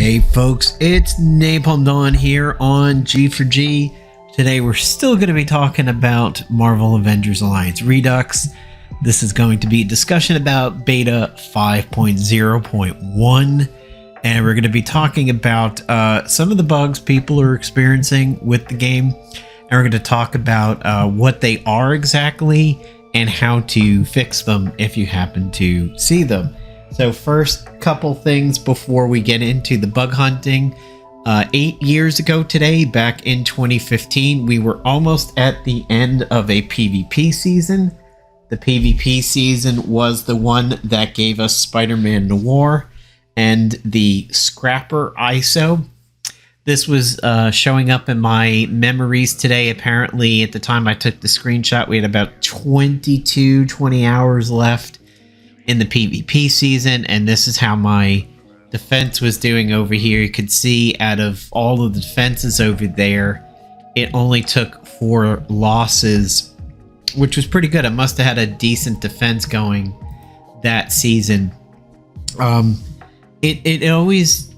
Hey folks, it's Napalm Dawn here on G4G. Today we're still going to be talking about Marvel Avengers Alliance Redux. This is going to be a discussion about Beta 5.0.1, and we're going to be talking about some of the bugs people are experiencing with the game, and we're going to talk about what they are exactly and how to fix them if you happen to see them. So first couple things before we get into the bug hunting. 8 years ago today, back in 2015, we were almost at the end of a PvP season. The PvP season was the one that gave us Spider-Man Noir and the Scrapper ISO. This was showing up in my memories today. Apparently, at the time I took the screenshot, we had about 20 hours left in the PvP season, and this is how my defense was doing over here. You could see out of all of the defenses over there, it only took 4 losses, which was pretty good. I must have had a decent defense going that season. I always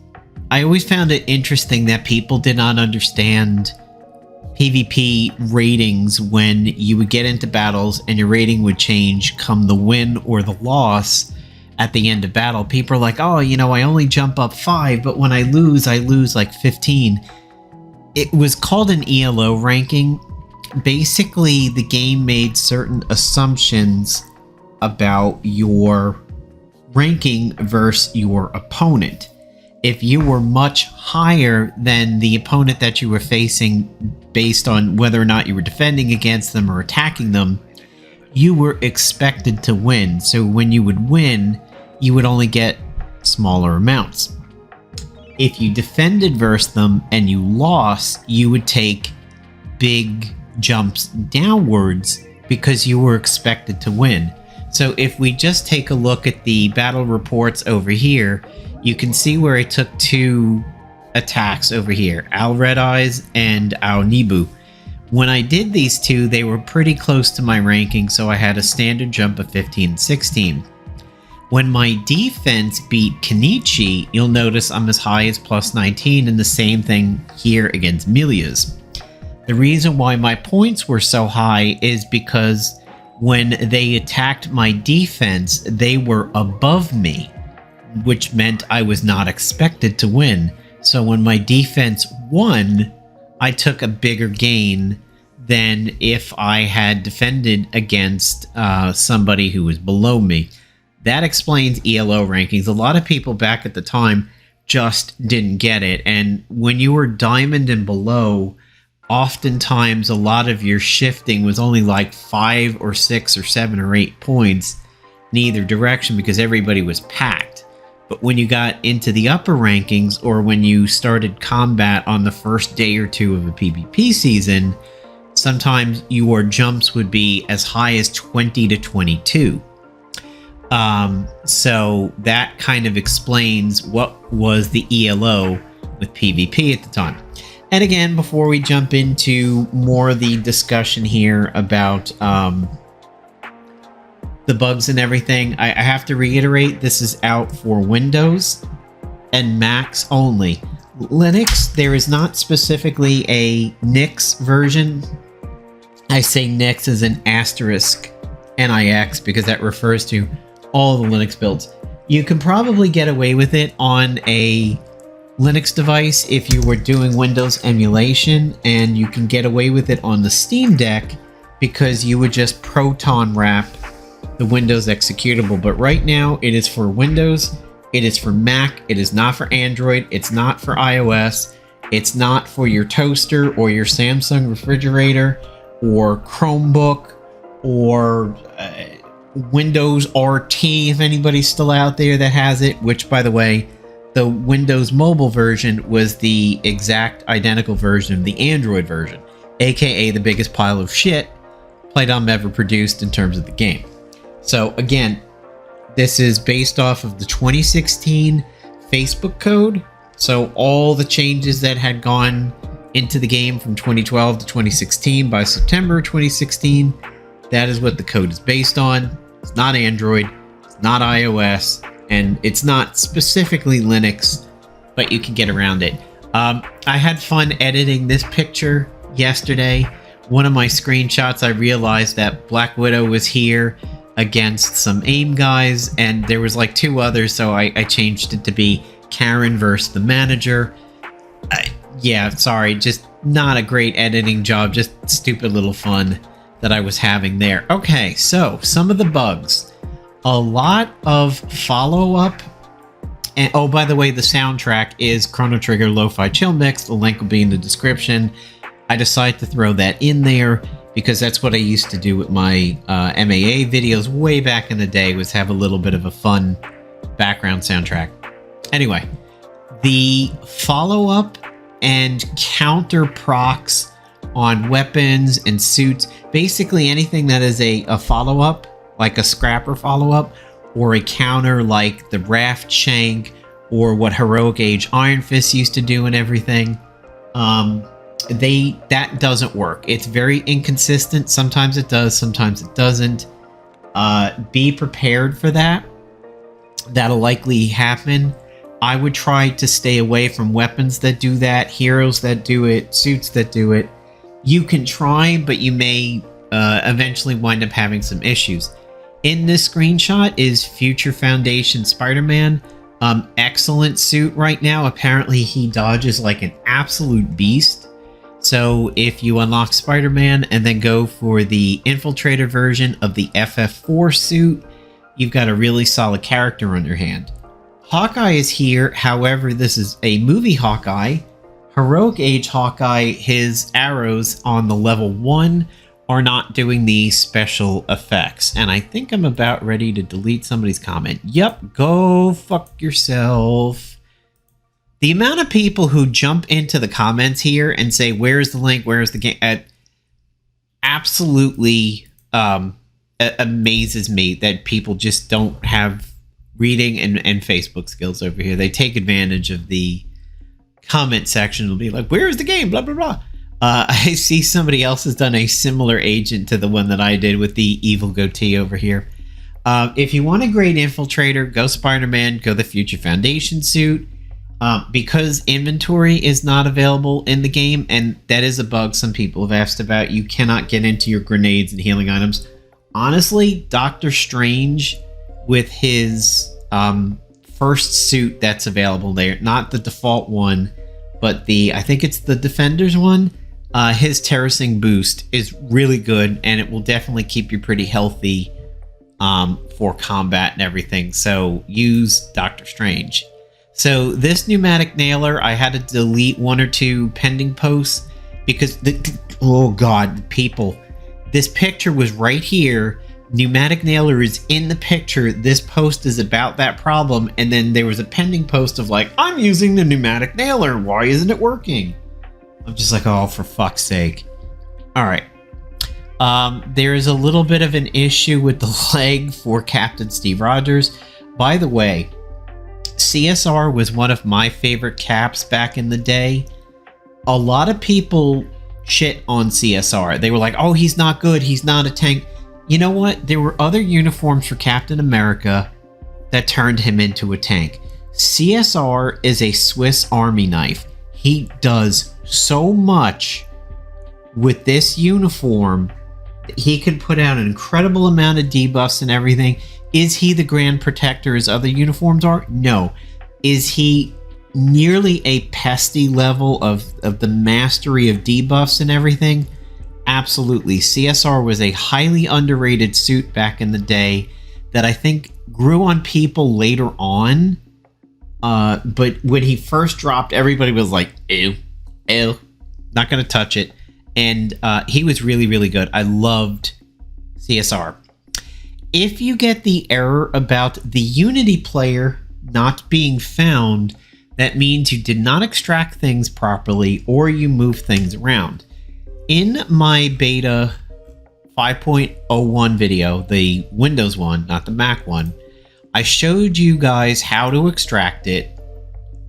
found it interesting that people did not understand PvP ratings when you would get into battles and your rating would change come the win or the loss at the end of battle. People are like, oh, I only jump up 5, but when I lose like 15. It was called an ELO ranking. Basically, the game made certain assumptions about your ranking versus your opponent. If you were much higher than the opponent that you were facing based on whether or not you were defending against them or attacking them, you were expected to win. So when you would win, you would only get smaller amounts. If you defended versus them and you lost, you would take big jumps downwards because you were expected to win. So if we just take a look at the battle reports over here, you can see where I took 2 attacks over here, Al Red Eyes and Al Nibu. When I did these 2, they were pretty close to my ranking, so I had a standard jump of 15 and 16. When my defense beat Kenichi, you'll notice I'm as high as plus 19, and the same thing here against Milia's. The reason why my points were so high is because when they attacked my defense, they were above me, which meant I was not expected to win. So when my defense won, I took a bigger gain than if I had defended against somebody who was below me. That explains ELO rankings. A lot of people back at the time just didn't get it. And when you were diamond and below, oftentimes a lot of your shifting was only like 5 or 6 or 7 or 8 points in either direction because everybody was packed. But when you got into the upper rankings, or when you started combat on the first day or 2 of a PvP season, sometimes your jumps would be as high as 20 to 22. So that kind of explains what was the ELO with PvP at the time. And again, before we jump into more of the discussion here about the bugs and everything, I have to reiterate, this is out for Windows and Macs only. Linux, there is not specifically a Nix version. I say Nix as an asterisk NIX because that refers to all the Linux builds. You can probably get away with it on a Linux device if you were doing Windows emulation, and you can get away with it on the Steam Deck because you would just Proton wrap the Windows executable. But right now it is for Windows, it is for Mac, it is not for Android, it's not for iOS, it's not for your toaster or your Samsung refrigerator or Chromebook or Windows RT, if anybody's still out there that has it, which, by the way, the Windows mobile version was the exact identical version of the Android version, aka the biggest pile of shit Playdom ever produced in terms of the game. So again, this is based off of the 2016 Facebook code. So all the changes that had gone into the game from 2012 to 2016 by September 2016, that is what the code is based on. It's not Android, it's not iOS, and it's not specifically Linux but you can get around it. I had fun editing this picture yesterday. One of my screenshots, I realized that Black Widow was here against some AIM guys, and there was like 2 others, so I changed it to be Karen versus the manager. Yeah, sorry, just not a great editing job, just stupid little fun that I was having there. Okay, so some of the bugs. A lot of follow-up. And oh, by the way, the soundtrack is Chrono Trigger Lo-Fi Chill Mix. The link will be in the description. I decided to throw that in there because that's what I used to do with my MAA videos way back in the day, was have a little bit of a fun background soundtrack. Anyway, the follow-up and counter procs on weapons and suits, basically anything that is a follow-up, like a scrapper follow-up, or a counter like the Raft Shank, or what Heroic Age Iron Fist used to do and everything, that doesn't work. It's very inconsistent. Sometimes it does, sometimes it doesn't. Be prepared for that. That'll likely happen. I would try to stay away from weapons that do that, heroes that do it, suits that do it. You can try, but you may eventually wind up having some issues. In this screenshot is Future Foundation Spider-Man. Excellent suit right now. Apparently he dodges like an absolute beast. So if you unlock Spider-Man and then go for the Infiltrator version of the FF4 suit, you've got a really solid character on your hand. Hawkeye is here. However, this is a movie Hawkeye. Heroic Age Hawkeye, his arrows on the level 1 are not doing the special effects. And I think I'm about ready to delete somebody's comment. Yep, go fuck yourself. The amount of people who jump into the comments here and say, where's the link, where's the game, absolutely amazes me that people just don't have reading and Facebook skills over here. They take advantage of the comment section. It'll be like, where's the game, blah, blah, blah. I see somebody else has done a similar agent to the one that I did with the evil goatee over here. If you want a great infiltrator, go Spider-Man, go the Future Foundation suit. Because inventory is not available in the game, and that is a bug some people have asked about, you cannot get into your grenades and healing items. Honestly, Doctor Strange with his first suit that's available there, not the default one, but I think it's the Defenders one. His terracing boost is really good, and it will definitely keep you pretty healthy for combat and everything. So use Doctor Strange. So this pneumatic nailer, I had to delete 1 or 2 pending posts because oh god, people, this picture was right here. Pneumatic nailer is in the picture. This post is about that problem, and then there was a pending post of like, I'm using the pneumatic nailer, why isn't it working? I'm just like, oh, for fuck's sake. All right. There is a little bit of an issue with the leg for Captain Steve Rogers. By the way, CSR was one of my favorite caps back in the day. A lot of people shit on CSR. They were like, oh, he's not good, he's not a tank. You know what? There were other uniforms for Captain America that turned him into a tank. CSR is a Swiss Army knife. He does so much with this uniform. He could put out an incredible amount of debuffs and everything. Is he the Grand Protector as other uniforms are? No. Is he nearly a pesty level of the mastery of debuffs and everything? Absolutely. CSR was a highly underrated suit back in the day that I think grew on people later on. But when he first dropped, everybody was like, ew, not going to touch it. And he was really, really good. I loved CSR. If you get the error about the Unity player not being found, that means you did not extract things properly or you move things around. In my beta 5.01 video, the Windows one, not the Mac one, I showed you guys how to extract it,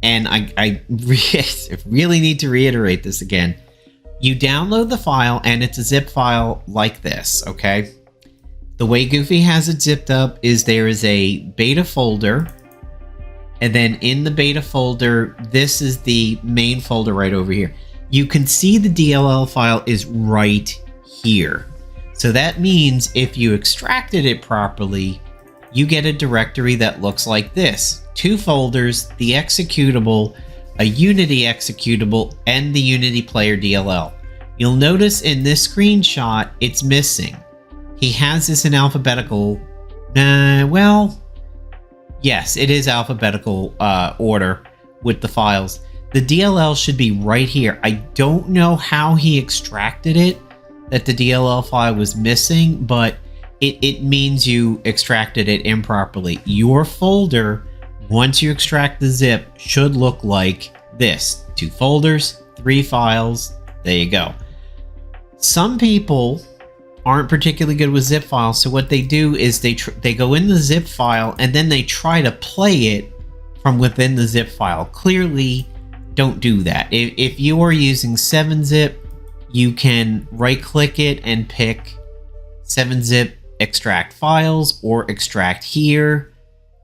and I really need to reiterate this again. You download the file, and it's a zip file like this, okay? The way Goofy has it zipped up is there is a beta folder, And then in the beta folder, this is the main folder right over here. You can see the DLL file is right here. So that means if you extracted it properly, you get a directory that looks like this. 2 folders, the executable, a Unity executable, and the Unity player DLL. You'll notice in this screenshot, it's missing. He has this in alphabetical, well, yes, it is alphabetical order with the files. The DLL should be right here. I don't know how he extracted it, that the DLL file was missing, but it means you extracted it improperly. Your folder, once you extract the zip, should look like this. 2 folders, 3 files, there you go. Some people aren't particularly good with zip files, so what they do is they go in the zip file and then they try to play it from within the zip file. Clearly, don't do that. If you are using 7-zip, you can right-click it and pick 7-zip extract files or extract here.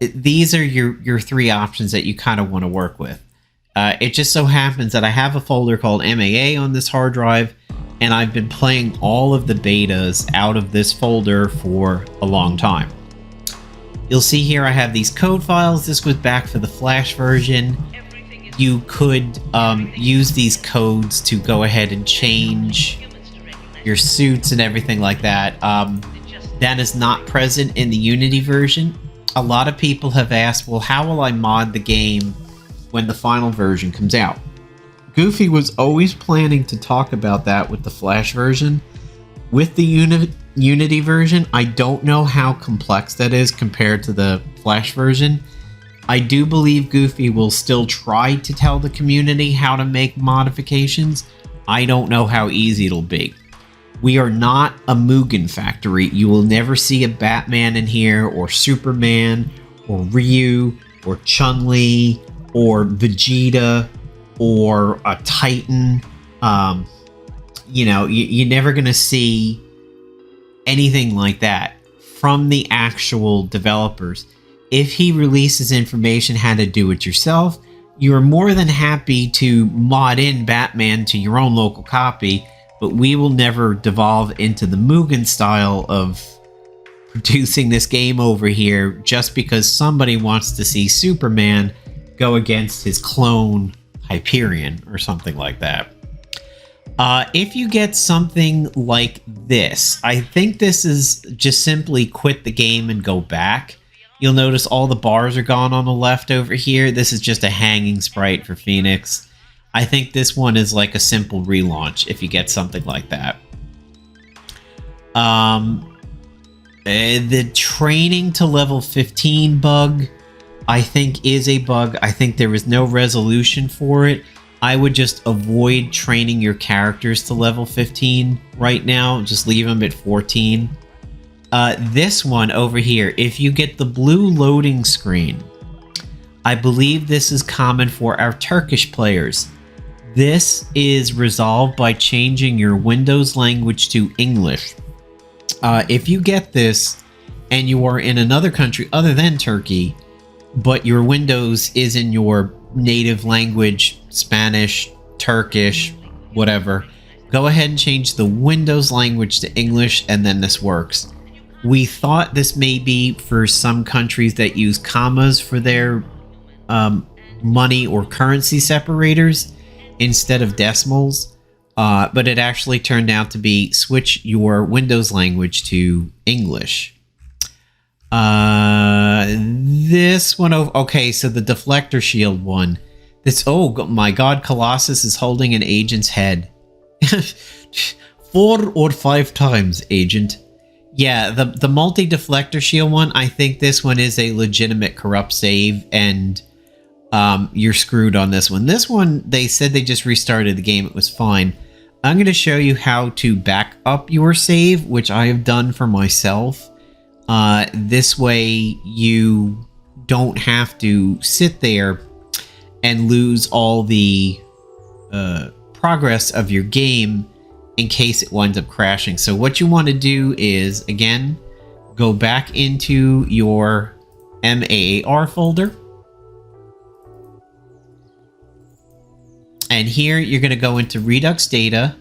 These are your 3 options that you kind of want to work with. It just so happens that I have a folder called MAA on this hard drive, and I've been playing all of the betas out of this folder for a long time. You'll see here I have these code files. This goes back for the Flash version. You could use these codes to go ahead and change your suits and everything like that. That is not present in the Unity version. A lot of people have asked, well, how will I mod the game when the final version comes out? Goofy was always planning to talk about that with the Flash version. With the Unity version, I don't know how complex that is compared to the Flash version. I do believe Goofy will still try to tell the community how to make modifications. I don't know how easy it'll be. We are not a Mugen factory. You will never see a Batman in here, or Superman, or Ryu, or Chun-Li, or Vegeta, or a Titan. You know, you're never going to see anything like that from the actual developers. If he releases information how to do it yourself, you are more than happy to mod in Batman to your own local copy, but we will never devolve into the Mugen style of producing this game over here just because somebody wants to see Superman go against his clone Hyperion or something like that. If you get something like this, I think this is just simply quit the game and go back. You'll notice all the bars are gone on the left over here. This is just a hanging sprite for Phoenix. I think this one is like a simple relaunch if you get something like that. The training to level 15 bug, I think is a bug. I think there is no resolution for it. I would just avoid training your characters to level 15 right now. Just leave them at 14. This one over here, if you get the blue loading screen, I believe this is common for our Turkish players. This is resolved by changing your Windows language to English. If you get this and you are in another country other than Turkey, but your Windows is in your native language, Spanish, Turkish, whatever, go ahead and change the Windows language to English, and then this works. We thought this may be for some countries that use commas for their money or currency separators instead of decimals, but it actually turned out to be switch your Windows language to English. This one, okay, so the deflector shield one. This, oh my god, Colossus is holding an agent's head. 4 or 5 times, agent. Yeah, the multi-deflector shield one, I think this one is a legitimate corrupt save, and you're screwed on this one. This one, they said they just restarted the game, it was fine. I'm going to show you how to back up your save, which I have done for myself. This way you don't have to sit there and lose all the progress of your game in case it winds up crashing. So what you want to do is, again, go back into your MAAR folder. And here you're going to go into Redux data.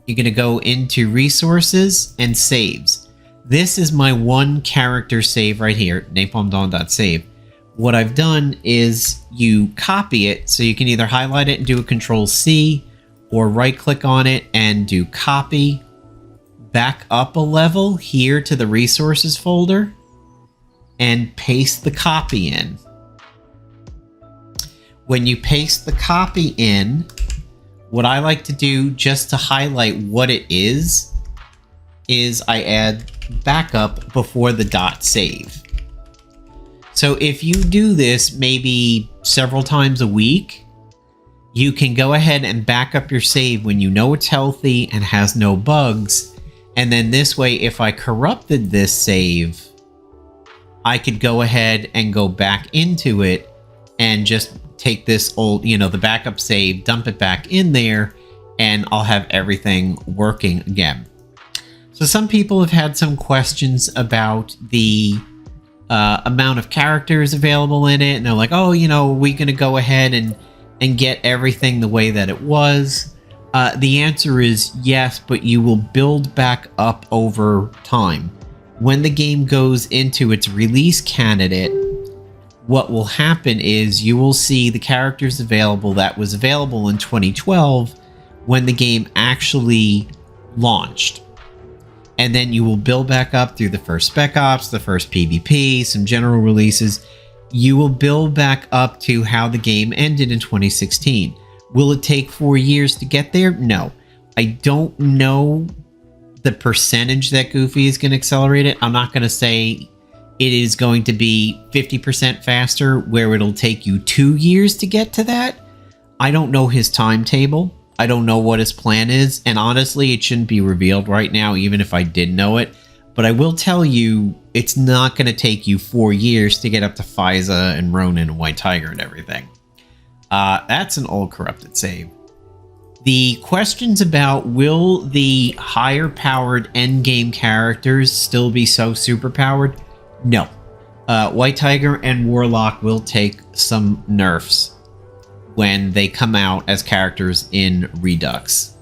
You're going to go into resources and saves. This is my one character save right here, napalmdawn.save. What I've done is you copy it, so you can either highlight it and do a Control-C, or right-click on it and do copy, back up a level here to the resources folder, and paste the copy in. When you paste the copy in, what I like to do just to highlight what it is I add backup before the .save. So if you do this maybe several times a week, you can go ahead and back up your save when you know it's healthy and has no bugs. And then this way, if I corrupted this save, I could go ahead and go back into it and just take this old, the backup save, dump it back in there, and I'll have everything working again. So some people have had some questions about the amount of characters available in it, and they're like, oh, are we going to go ahead and get everything the way that it was? The answer is yes, but you will build back up over time. When the game goes into its release candidate, what will happen is you will see the characters available that was available in 2012 when the game actually launched. And then you will build back up through the first Spec Ops, the first PvP, some general releases. You will build back up to how the game ended in 2016. Will it take 4 years to get there? No. I don't know the percentage that Goofy is going to accelerate it. I'm not going to say it is going to be 50% faster where it'll take you 2 years to get to that. I don't know his timetable. I don't know what his plan is, and honestly, it shouldn't be revealed right now, even if I did know it. But I will tell you, it's not going to take you 4 years to get up to Fiza and Ronin and White Tiger and everything. That's an old corrupted save. The questions about will the higher-powered endgame characters still be so super-powered? No. White Tiger and Warlock will take some nerfs when they come out as characters in Redux.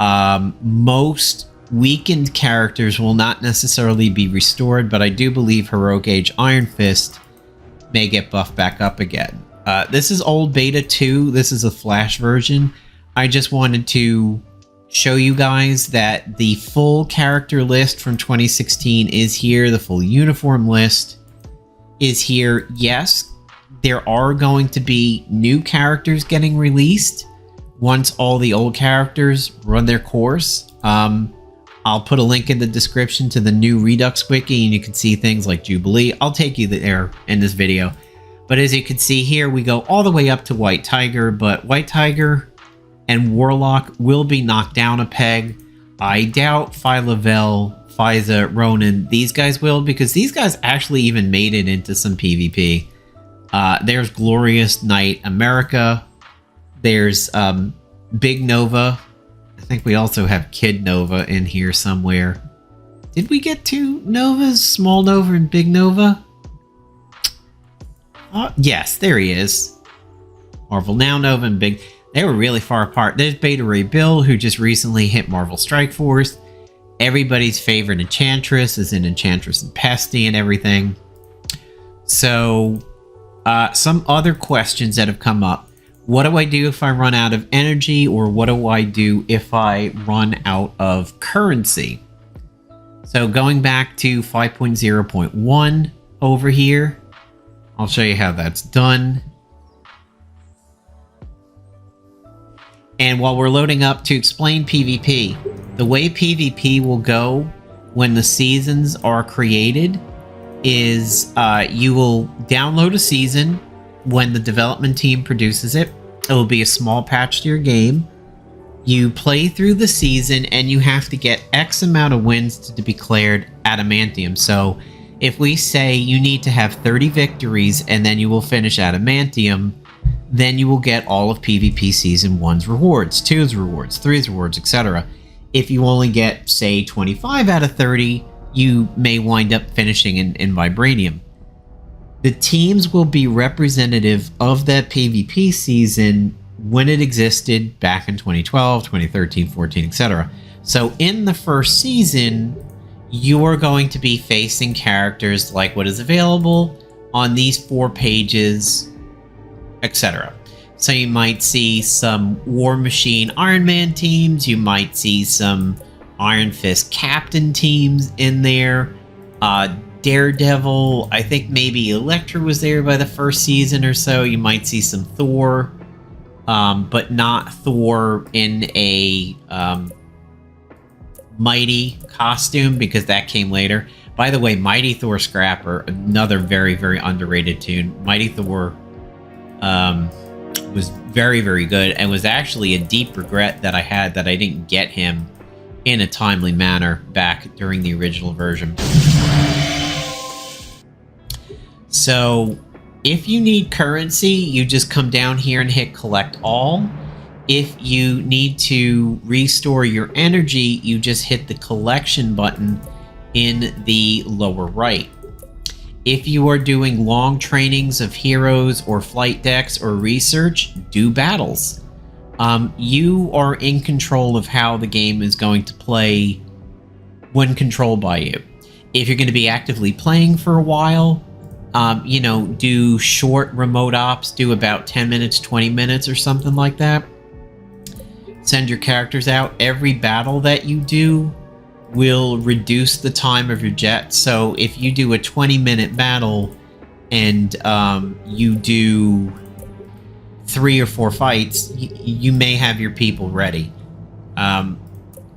Most weakened characters will not necessarily be restored, but I do believe Heroic Age Iron Fist may get buffed back up again. This is old beta 2. This is a flash version. I just wanted to show you guys that the full character list from 2016 is here. The full uniform list is here. Yes, there are going to be new characters getting released once all the old characters run their course. I'll put a link in the description to the new Redux wiki, and you can see things like Jubilee. I'll take you there in this video. But as you can see here, we go all the way up to White Tiger, but White Tiger and Warlock will be knocked down a peg. I doubt Phyla-Vell, Fiza, Ronin, these guys will, because these guys actually even made it into some PvP. There's Glorious Knight America. There's Big Nova. I think we also have Kid Nova in here somewhere. Did we get two Novas? Small Nova and Big Nova? Yes, there he is. Marvel Now Nova and Big... They were really far apart. There's Beta Ray Bill, who just recently hit Marvel Strike Force. Everybody's favorite Enchantress is in Enchantress and Pesty and everything. So, some other questions that have come up. What do I do if I run out of energy, or what do I do if I run out of currency? So going back to 5.0.1 over here, I'll show you how that's done. And while we're loading up, to explain PvP, the way PvP will go when the seasons are created is you will download a season when the development team produces it. It will be a small patch to your game. You play through the season and you have to get X amount of wins to be declared Adamantium. So if we say you need to have 30 victories and then you will finish Adamantium, then you will get all of PvP Season 1's rewards, 2's rewards, 3's rewards, etc. If you only get, say, 25 out of 30, you may wind up finishing in Vibranium. The teams will be representative of that PvP season when it existed back in 2012, 2013, 14, etc. So in the first season, you are going to be facing characters like what is available on these 4 pages, etc. So you might see some War Machine Iron Man teams, you might see some Iron Fist Captain teams in there, Daredevil, I think maybe Elektra was there by the first season or so. You might see some Thor, but not Thor in a Mighty costume, because that came later. By the way, Mighty Thor Scrapper, another very, very underrated tune. Mighty Thor was very, very good, and was actually a deep regret that I had that I didn't get him in a timely manner back during the original version. So if you need currency, you just come down here and hit collect all. If you need to restore your energy, you just hit the collection button in the lower right. If you are doing long trainings of heroes or flight decks or research, do battles. You are in control of how the game is going to play when controlled by you. If you're going to be actively playing for a while, do short remote ops, do about 10 minutes, 20 minutes or something like that. Send your characters out. Every battle that you do will reduce the time of your jet. So if you do a 20-minute battle and you do 3 or 4 fights, you may have your people ready.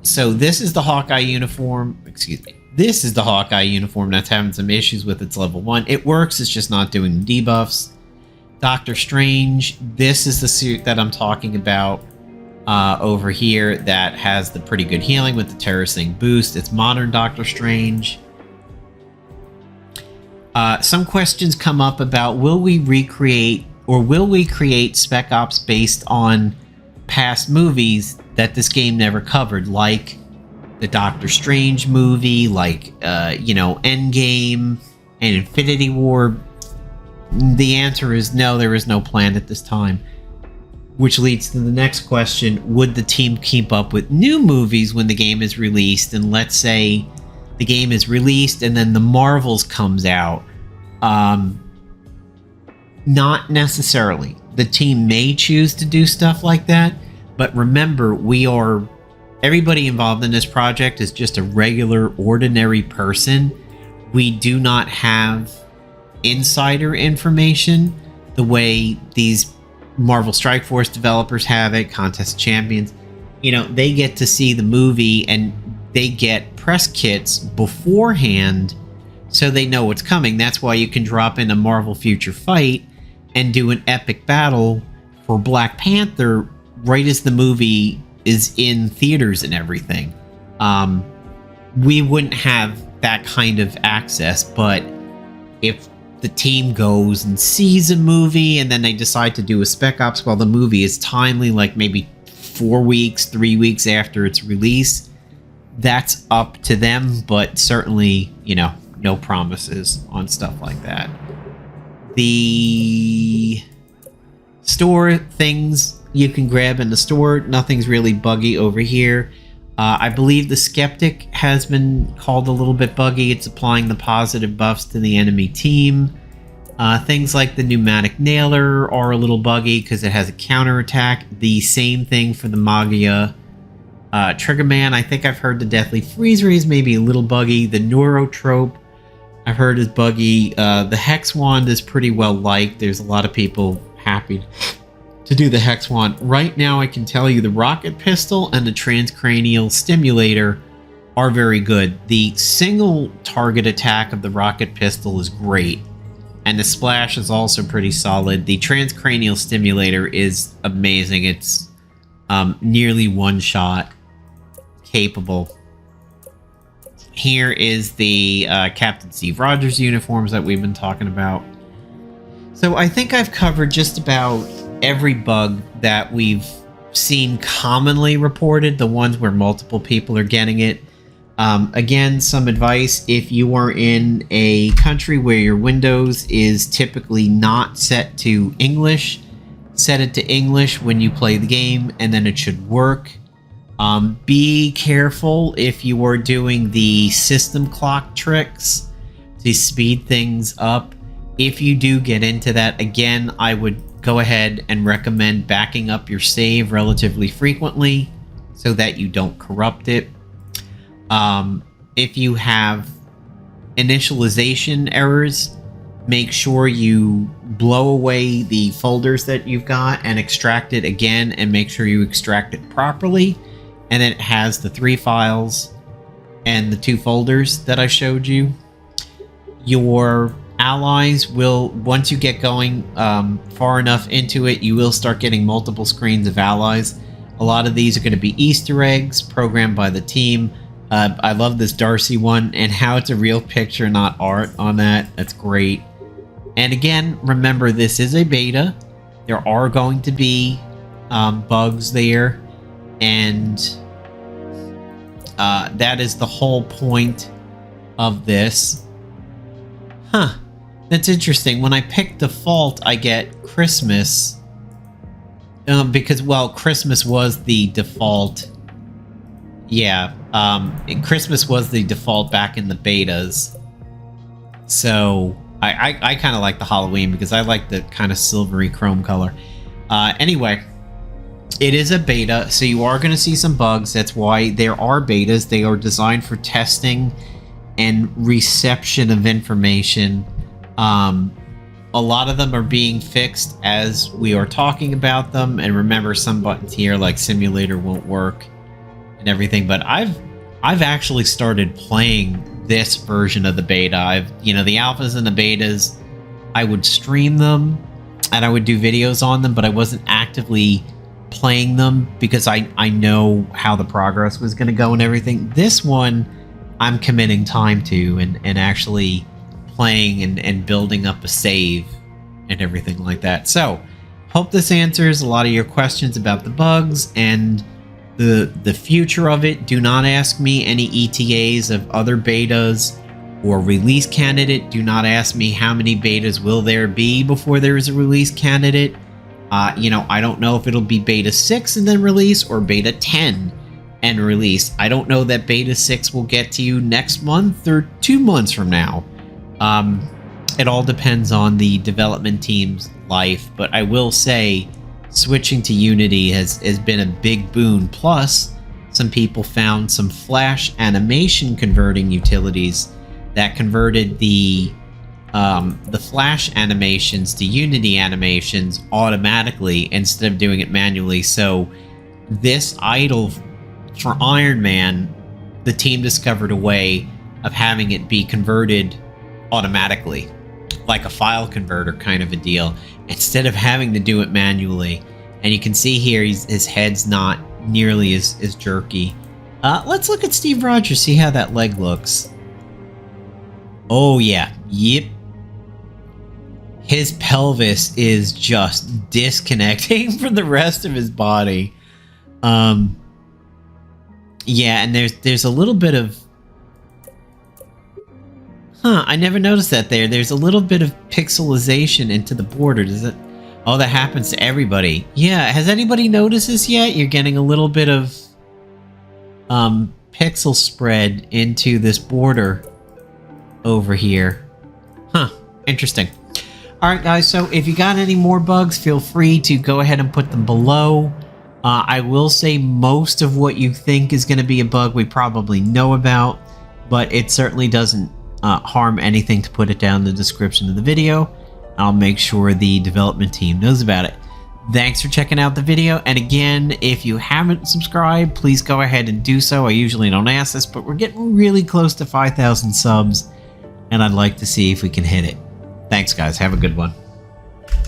So this is the Hawkeye uniform. Excuse me. This is the Hawkeye uniform that's having some issues with its level 1. It works, it's just not doing debuffs. Doctor Strange, this is the suit that I'm talking about over here that has the pretty good healing with the terracing boost. It's modern Doctor Strange. Some questions come up about will we create Spec Ops based on past movies that this game never covered, like the Doctor Strange movie, like Endgame and Infinity War? The answer is no, there is no plan at this time. Which leads to the next question: would the team keep up with new movies when the game is released? And let's say the game is released and then the Marvels comes out. Not necessarily. The team may choose to do stuff like that, but remember, everybody involved in this project is just a regular, ordinary person. We do not have insider information the way these Marvel Strike Force developers have it, Contest of Champions. They get to see the movie and they get press kits beforehand so they know what's coming. That's why you can drop in a Marvel Future Fight and do an epic battle for Black Panther right as the movie is in theaters and everything. We wouldn't have that kind of access, but if the team goes and sees a movie and then they decide to do a Spec Ops while the movie is timely, like maybe 4 weeks, 3 weeks after its release, that's up to them, but certainly, no promises on stuff like that. The store things you can grab in the store, nothing's really buggy over here. I believe the Skeptic has been called a little bit buggy. It's applying the positive buffs to the enemy team. Things like the pneumatic nailer are a little buggy because it has a counterattack. The same thing for the Magia Triggerman. I think I've heard the Deathly Freeze Rays may be a little buggy. The Neurotrope I've heard is buggy. The Hex Wand is pretty well liked. There's a lot of people happy to do the Hex Wand. Right now, I can tell you the Rocket Pistol and the Transcranial Stimulator are very good. The single target attack of the Rocket Pistol is great, and the Splash is also pretty solid. The Transcranial Stimulator is amazing. It's nearly one-shot capable. Here is the Captain Steve Rogers uniforms that we've been talking about. So I think I've covered just about every bug that we've seen commonly reported, the ones where multiple people are getting it. Again, some advice: if you are in a country where your Windows is typically not set to English, set it to English when you play the game, and then it should work. Be careful if you are doing the system clock tricks to speed things up. If you do get into that, again, I would go ahead and recommend backing up your save relatively frequently so that you don't corrupt it. If you have initialization errors, make sure you blow away the folders that you've got and extract it again, and make sure you extract it properly. And then it has the 3 files and the 2 folders that I showed you. Your allies will, once you get going far enough into it, you will start getting multiple screens of allies. A lot of these are going to be Easter eggs programmed by the team. I love this Darcy one, and how it's a real picture, not art on that. That's great. And again, remember, this is a beta. There are going to be bugs there, and that is the whole point of this. Huh. That's interesting. When I pick default, I get Christmas. Because, well, Christmas was the default. Yeah. Christmas was the default back in the betas. So I kind of like the Halloween because I like the kind of silvery chrome color. Anyway, it is a beta, so you are going to see some bugs. That's why there are betas. They are designed for testing and reception of information. A lot of them are being fixed as we are talking about them. And remember, some buttons here like simulator won't work and everything. But I've actually started playing this version of the beta. The alphas and the betas, I would stream them and I would do videos on them, but I wasn't actively playing them because I know how the progress was going to go and everything. This one I'm committing time to and actually playing and building up a save and everything like that. So hope this answers a lot of your questions about the bugs and the future of it. Do not ask me any ETAs of other betas or release candidate. Do not ask me how many betas will there be before there is a release candidate. I don't know if it'll be beta 6 and then release or beta 10 and release. I don't know that beta 6 will get to you next month or 2 months from now. It all depends on the development team's life, but I will say switching to Unity has been a big boon. Plus, some people found some Flash animation converting utilities that converted the Flash animations to Unity animations automatically instead of doing it manually. So this idle for Iron Man, the team discovered a way of having it be converted automatically, like a file converter kind of a deal, instead of having to do it manually. And you can see here his head's not nearly as jerky. Let's look at Steve Rogers, see how that leg looks. Oh yeah, yep. His pelvis is just disconnecting from the rest of his body. Yeah, and there's a little bit of... I never noticed that there. There's a little bit of pixelization into the border. Does it? Oh, that happens to everybody. Yeah, has anybody noticed this yet? You're getting a little bit of pixel spread into this border over here. Huh, interesting. Alright guys, so if you got any more bugs, feel free to go ahead and put them below. I will say most of what you think is going to be a bug we probably know about, but it certainly doesn't harm anything to put it down in the description of the video. I'll make sure the development team knows about it. Thanks for checking out the video, and again, if you haven't subscribed, please go ahead and do so. I usually don't ask this, but we're getting really close to 5,000 subs, and I'd like to see if we can hit it. Thanks guys, have a good one.